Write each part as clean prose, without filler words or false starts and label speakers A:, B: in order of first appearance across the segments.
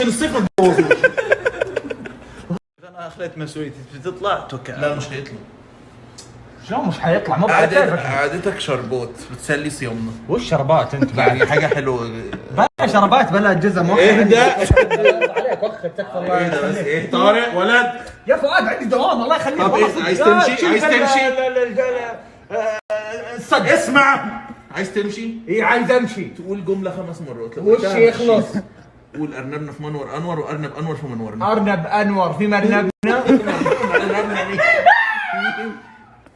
A: الصيف ما تبوظوش.
B: انا خليت مسويتي بتطلع توكل.
A: لا مش هيطلع.
B: شلون مش حيطلع؟ مو
A: عادتك شربوت بتسلي صيامنا.
B: وش شربات انت؟
A: يعني حاجه حلوه.
B: بلا شربات بلا جزم واحد.
A: اهدى
B: عليك وقتك تكفى الله.
A: ايه ده بس ايه طارق ولد.
B: يا فؤاد عندي دوام الله يخليك.
A: طب إيه؟ عايز تمشي؟ عايز تمشي؟
B: الصدق
A: اسمع، عايز تمشي؟
B: ايه عايز امشي.
A: تقول جمله 5 مرات.
B: وش يخلص؟
A: قول ارنبنا في منور انور وارنب انور في منورنا.
B: ارنب انور في مرنبنا.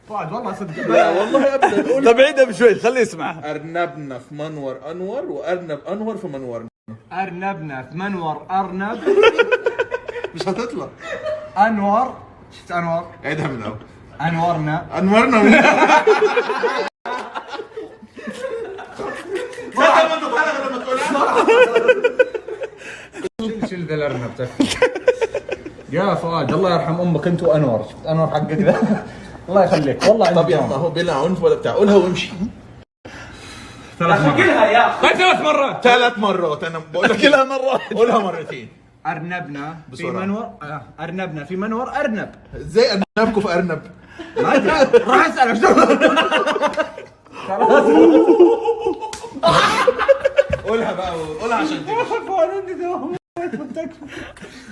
B: فؤاد والله صدق.
A: لا والله ابدا.
C: طب عيدها بشوي خليه يسمعها.
A: ارنبنا في منور انور وارنب انور في منورنا.
B: ارنبنا في منور ارنب.
A: مش هتطلع.
B: انور. شفت انور؟
A: عيدها من الاول.
B: انورنا.
A: انورنا من صدق ما انت طالع لما تقولها.
B: شيل ذا الارنب يا فؤاد الله يرحم امك انت وانور. شفت انور حقك ذا؟ الله يخليك والله.
A: طب يلا اهو بلا عنف ولا بتاع. قولها وامشي.
B: 3 مرات. قولها يا اخي 3 مرات.
A: 3 مرات انا بقول لك.
C: كلها مرة.
A: قولها مرتين.
B: ارنبنا في
A: بسرعة.
B: منور. ارنبنا في منور ارنب.
A: ازاي ارنبكم في ارنب؟
B: ما ادري راح اسال شلون.
A: قولها بقى قولها عشان تمشي.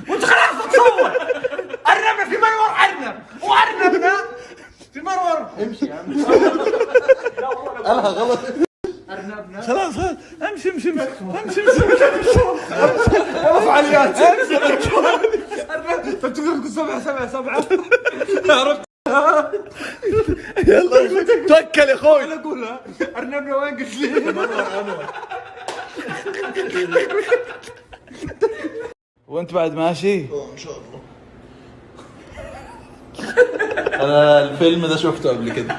B: وانت خلاص تصور. ارنبنا في منور ارنب وارنبنا في منور.
A: امشي يا عم. قالها غلط.
B: ارنبنا
C: خلاص امشي امشي امشي امشي
B: فعاليات. انت تقول 7 عرفت.
C: يلا توكل يا اخوي.
B: انا اقولها ارنبنا وين قلت لي؟
C: وانت بعد ماشي؟
A: ان شاء الله. انا الفيلم ده شفته قبل كده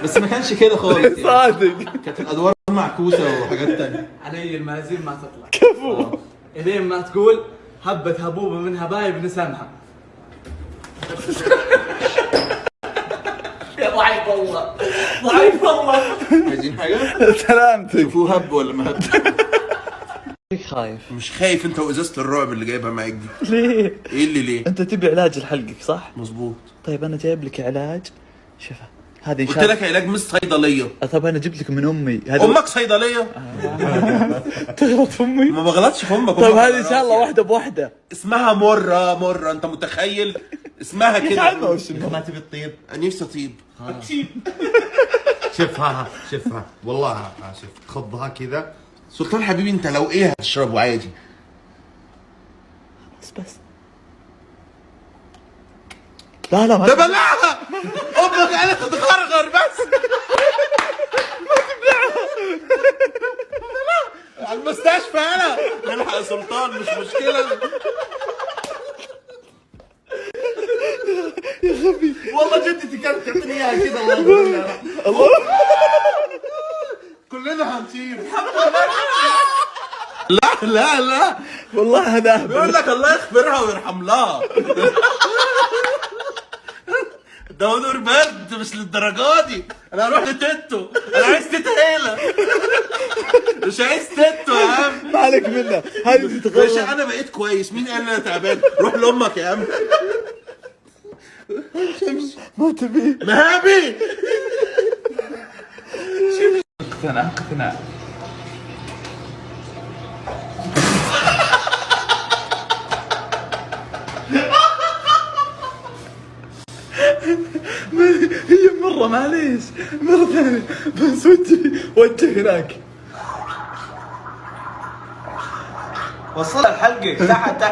A: بس ما كانش كده خالص يعني.
C: صادق.
A: كانت الادوار معكوسه وحاجات تانية.
D: علي المهازيم ما تطلع كفو. الين ما تقول هبت هبوبه من هبايب نسمها. يا ضعيف والله ضعيف والله.
A: عايزين حاجه؟
C: سلامتك.
A: شوفوه هب ولا ما هب؟
C: خايف
A: مش خايف انت وازازه الرعب اللي جايبها معاك دي.
C: ليه؟
A: ايه اللي ليه؟
C: انت تبي علاج لحلقك صح؟
A: مظبوط.
C: طيب انا جايب لك علاج. شوفها هذه
A: قلت لك علاج مش صيدليه.
C: طب انا جبت لك من امي. هذا
A: امك صيدليه؟
C: تغلط في امي.
A: ما بغلطش في امك.
C: طيب هذه ان شاء الله واحده بواحده.
A: اسمها مره انت متخيل؟ اسمها كده.
B: ما تبي الطيب؟
A: انا نفسي اطيب.
E: شوفها شوفها والله شوف تخضها كذا.
A: سلطان حبيبي انت لو ايه هتشربه عادي.
C: بس لا لا
A: ده بلعها. امك قالت تتغرغر بس. ما تبلعها. على المستشفى انا. نلحق يا سلطان مش مشكله.
C: يا غبي.
A: والله جدتي كانت تعطيني اياها كده. الله يقول
C: الله.
A: كلنا هنطير. لا
C: والله هذا اهبل.
A: بيقول لك الله يغفرها ويرحم لها. ده نور برد مش للدرجه دي. انا هروح لتيتو. انا عايز تيتا هيلا. مش عايز تيتو يا عم.
C: ما عليك منه هذه تتغير.
A: باشا انا بقيت كويس. مين قال انا تعبان؟ روح لامك يا عم.
C: ما تبي.
A: مهابي.
C: اقتنع. هي مرة معليش مرة ثانية بس وجه هناك.
D: وصلها لحلقك تحت